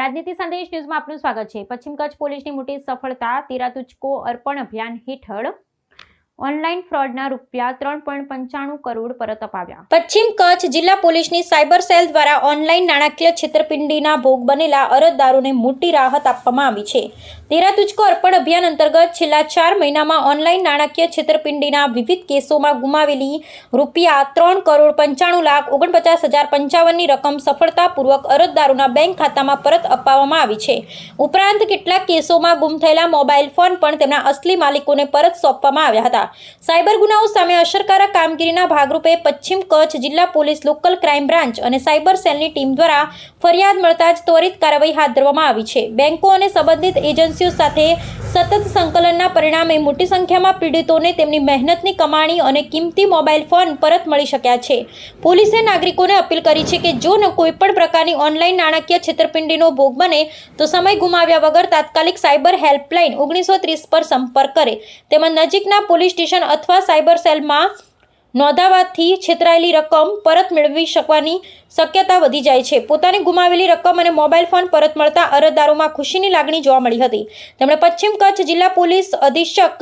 રાજનીતિ સંદેશ ન્યૂઝમાં આપનું સ્વાગત છે। પશ્ચિમ કચ્છ પોલીસની મોટી સફળતા। તેરા તુझको અર્પણ અભિયાન હેઠળ ઓનલાઈન ફ્રોડના રૂપિયા 3.95 કરોડ પરત અપાવ્યા। પશ્ચિમ કચ્છ જિલ્લા પોલીસની સાયબર સેલ દ્વારા ઓનલાઈન નાણાકીય છેતરપિંડીના ભોગ બનેલા અરજદારોને મોટી રાહત આપવામાં આવી છે। તેરા તુझको અર્પણ અભિયાન અંતર્ગત છેલ્લા 4 મહિનામાં ઓનલાઈન નાણાકીય છેતરપિંડીના વિવિધ કેસોમાં ગુમાવેલી રૂપિયા 3,95,49,055ની રકમ સફળતાપૂર્વક અરજદારોના બેંક ખાતામાં પરત અપાવવામાં આવી છે। ઉપરાંત કેટલાક કેસોમાં ગુમ થયેલા મોબાઈલ ફોન પણ તેમના અસલી માલિકોને પરત સોંપવામાં આવ્યા હતા। સાયબર ગુનાઓ સામે અસરકારક કામગીરીના ભાગરૂપે પશ્ચિમ કચ્છ જિલ્લા પોલીસ લોકલ ક્રાઇમ બ્રાન્ચ અને સાયબર સેલની ટીમ દ્વારા ફરિયાદ મળતા જ ત્વરિત કાર્યવાહી હાથ ધરવામાં આવી છે। બેંકો અને સંબંધિત એજન્સીઓ સાથે સતત સંકલનના પરિણામે મોટી સંખ્યામાં પીડિતોને તેમની મહેનતની કમાણી અને કિંમતી મોબાઈલ ફોન પરત મળી શક્યા છે। પોલીસે નાગરિકોને અપીલ કરી છે કે જો કોઈપણ પ્રકારની ઓનલાઈન નાણાકીય છેતરપિંડીનો ભોગ બને તો સમય ગુમાવ્યા વગર તાત્કાલિક સાયબર હેલ્પલાઇન 1930 પર સંપર્ક કરે તેમજ નજીકના પોલીસ સ્ટેશન અથવા સાયબર સેલમાં નોંધાવવાથી છેતરાયેલી રકમ પરત મેળવી શકવાની શક્યતા વધી જાય છે। પોતાની ગુમાવેલી રકમ અને મોબાઈલ ફોન પરત મળતા અરજદારોમાં ખુશીની લાગણી જોવા મળી હતી। તેમણે પશ્ચિમ કચ્છ જિલ્લા પોલીસ અધિક્ષક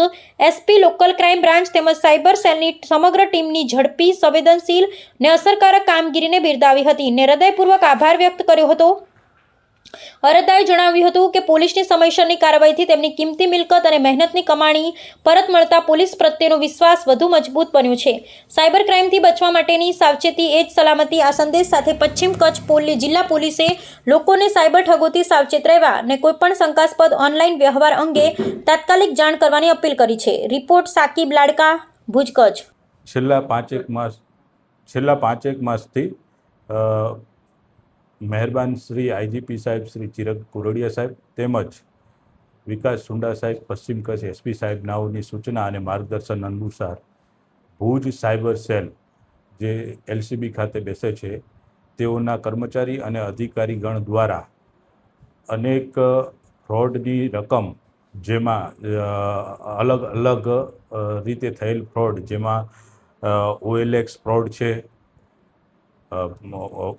એસપી લોકલ ક્રાઇમ બ્રાન્ચ તેમજ સાયબર સેલની સમગ્ર ટીમની ઝડપી સંવેદનશીલ ને અસરકારક કામગીરીને બિરદાવી હતી ને હૃદયપૂર્વક આભાર વ્યક્ત કર્યો હતો। અરજદારે જણાવ્યું હતું કે પોલીસની સમયસરની કાર્યવાહીથી તેમની કિંમતી મિલકત અને મહેનતની કમાણી પરત મળતા પોલીસ પ્રત્યેનો વિશ્વાસ વધુ મજબૂત બન્યો છે। સાયબર ક્રાઇમથી બચવા માટેની સાવચેતી એ જ સલામતી આ સંદેશ સાથે પશ્ચિમ કચ્છ જિલ્લા પોલીસે લોકોને સાયબર ઠગોથી સાવચેત રહેવા અને કોઈપણ શંકાસ્પદ ઓનલાઈન વ્યવહાર અંગે તાત્કાલિક જાણ કરવાની અપીલ કરી છે। રિપોર્ટ સાકિબ લાડકા, ભુજ, કચ્છ। છેલ્લા પાંચેક માસથી મહેરબાન શ્રી આઈજીપી સાહેબ શ્રી ચિરગ કુરડિયા સાહેબ તેમજ વિકાસ સુંડા સાહેબ પશ્ચિમ કચ્છ એસપી સાહેબનાઓની સૂચના અને માર્ગદર્શન અનુસાર ભુજ સાયબર સેલ જે એલસીબી ખાતે બેસે છે તેઓના કર્મચારી અને અધિકારીગણ દ્વારા અનેક ફ્રોડની રકમ જેમાં અલગ અલગ રીતે થયેલ ફ્રોડ જેમાં OLX ફ્રોડ છે,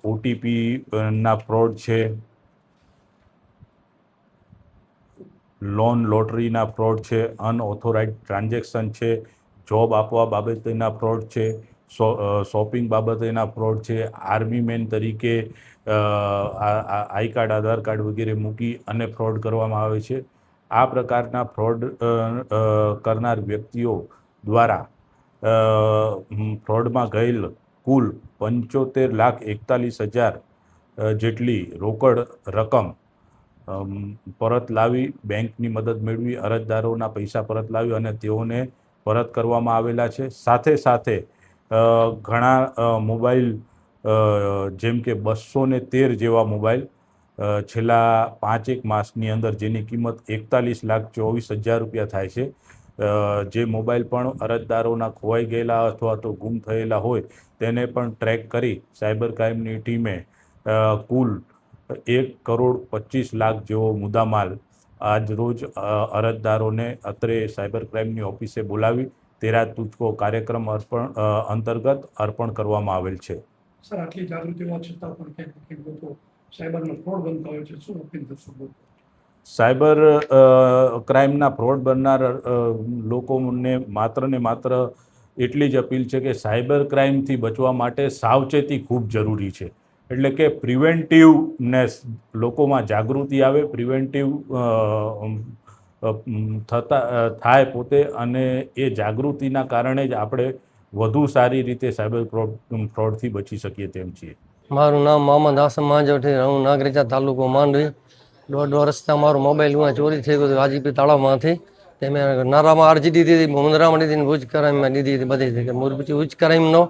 OTPના ફ્રોડ છે, લોન લોટરીના ફ્રોડ છે, અનઓથોરાઇઝડ ટ્રાન્ઝેક્શન છે, જોબ આપવા બાબતેના ફ્રોડ છે, શોપિંગ બાબતેના ફ્રોડ છે, આર્મી મેન તરીકે આઈ કાર્ડ આધાર કાર્ડ વગેરે મૂકી અને ફ્રોડ કરવામાં આવે છે। આ પ્રકારના ફ્રોડ કરનાર વ્યક્તિઓ દ્વારા ફ્રોડમાં ગયેલ કુલ 75,41,000 જેટલી રોકડ રકમ પરત લાવી બેંકની મદદ મેળવી અરજદારોના પૈસા પરત લાવી અને તેઓને પરત કરવામાં આવેલા છે। સાથે સાથે ઘણા મોબાઈલ જેમ કે 213 જેવા મોબાઈલ છેલ્લા 5 માસની અંદર જેની કિંમત 41,24,000 રૂપિયા થાય છે જે મોબાઈલ પણ અરજદારોના ખોવાઈ ગયેલા અથવા તો ગુમ થયેલા હોય તેને પણ ટ્રેક કરી સાયબર ક્રાઇમની ટીમે કુલ 1,25,00,000 જેવો મુદ્દામાલ આજ રોજ અરજદારોને અત્રે સાયબર ક્રાઇમની ઓફિસે બોલાવી તેરા તુझको કાર્યક્રમ અંતર્ગત અર્પણ કરવામાં આવેલ છે। સર, આટલી જાગૃતિ હોવા છતાં પણ ક્યાંક લોકો સાયબરમાં ફ્રોડ બનતા હોય છે, શું અપીલ કરશો? સાયબર ક્રાઇમના ફ્રોડ બનનાર લોકોને માત્ર ને માત્ર એટલી જ અપીલ છે કે સાયબર ક્રાઇમથી બચવા માટે સાવચેતી ખૂબ જરૂરી છે। એટલે કે પ્રિવેન્ટિવનેસ લોકોમાં જાગૃતિ આવે, પ્રિવેન્ટિવ થાય પોતે અને એ જાગૃતિના કારણે જ આપણે વધુ સારી રીતે સાયબર ફ્રોડથી બચી શકીએ તેમ છીએ। મારું નામ મોહમ્મદ આસમ માંજોઠી, હું નાગરીચા તાલુકો માંડવી। 1.5 વર્ષથી મારો મોબાઈલ ચોરી થઈ ગયો હાજીપી તળાવમાંથી। તે મેં નારામાં અરજી દીધી હતી, મુંદ્રામાં દીધી, ભુજ ક્રાઇમમાં દીધી હતી, બધી જગ્યાએ ભુજ ક્રાઇમનો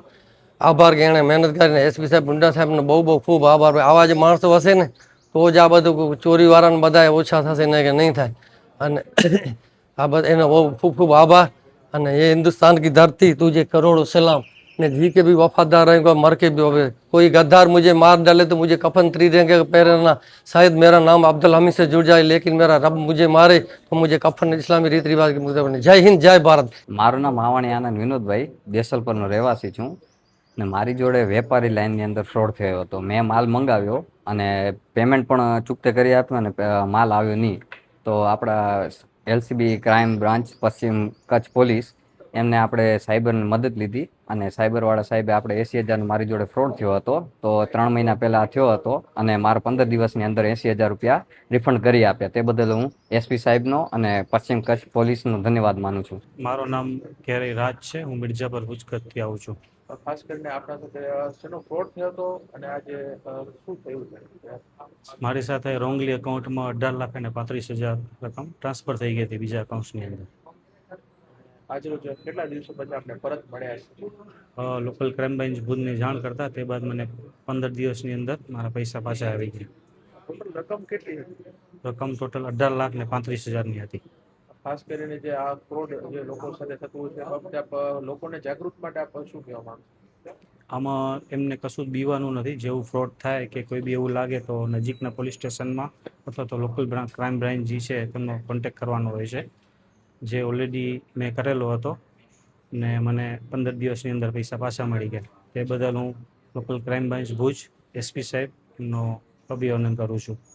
આભાર કે એણે મહેનત કરીને એસપી સાહેબ ગુંડા સાહેબનો બહુ ખૂબ આભાર। આવા જ માણસો હશે ને તો જ આ બધું ચોરીવાળાને બધા ઓછા થશે ને કે નહીં થાય। અને આ બધા એનો બહુ ખૂબ આભાર। અને એ हिंदुस्तान की धरती तुझे करोड़ों सलाम ने जी के भी वफादार रहेगा, मर के भी होवे। कोई गद्दार मुझे मार डाले तो मुझे कफन त्रिरंगे पहनना, शायद मेरा नाम अब्दुल हमीद से जुड़ जाए, लेकिन मेरा रब मुझे मारे तो मुझे कफन इस्लामी रीत रिवाज के मुताबिक। जय हिंद, जय भारत। मारू नाम मावाणी आनंद विनोद भाई, देसलपरનો રહેવાસી છું ને મારી જોડે વેપારી લાઇનની અંદર ફ્રોડ થયો હતો. મેં માલ મંગાવ્યો અને પેમેન્ટ પણ ચૂકતે કરી આપ્યું અને માલ આવ્યો નહીં. તો આપણા એલસીબી ક્રાઇમ બ્રાન્ચ પશ્ચિમ કચ્છ પોલીસ એમને આપણે સાયબરની મદદ લીધી અને સાયબરવાળા સાહેબે આપણે 80,000 મારી જોડે ફ્રોડ થયો હતો. તો 3 મહિના પહેલાં થયો હતો અને મારા 15 દિવસની અંદર 80,000 રૂપિયા રિફંડ કરી આપ્યા. તે બદલ હું એસપી સાહેબનો અને પશ્ચિમ કચ્છ પોલીસનો ધન્યવાદ માનું છું. મારું નામ ઘેરી રાજ છે. હું મિર્જાપર ભુજકરથી આવું છું. ખાસ કરીને આપણા સાથે શેનો ફ્રોડ થયો હતો અને આજે શું થયું છે? મારી સાથે રોંગલી એકાઉન્ટમાં 18,35,000 રકમ ટ્રાન્સફર થઈ ગઈ હતી બીજા એકાઉન્ટ્સની અંદર. આજરોજ કેટલા દિવસો પછી આપણે પરત મળ્યા છે? લોકલ ક્રાઇમ બ્રાન્ચ ભુજની જાણ કરતા તે બાદ મને 15 દિવસની અંદર મારા પૈસા પાછા આવી ગયા. ટોટલ રકમ કેટલી હતી? રકમ ટોટલ 18,35,000ની હતી. ખાસ કરીને જે આ ફ્રોડ જે લોકો સાથે થતું હોય છે એ બાબતે આપ લોકોને જાગૃત માટે આપ શું કહેવા માંગો? આમાં એમને કશું જ બીવાનું નથી. જેવું ફ્રોડ થાય કે કોઈ બી એવું લાગે તો નજીકના પોલીસ સ્ટેશનમાં અથવા તો લોકલ ક્રાઇમ બ્રાન્ચ જે છે તેમનો કોન્ટેક્ટ કરવાનો હોય છે, જે ઓલરેડી મેં કરેલો હતો ને મને 15 દિવસની અંદર પૈસા પાછા મળી ગયા. તે બદલ હું local crime branch Bhuj SP સાહેબનો અભિનંદન કરું છું.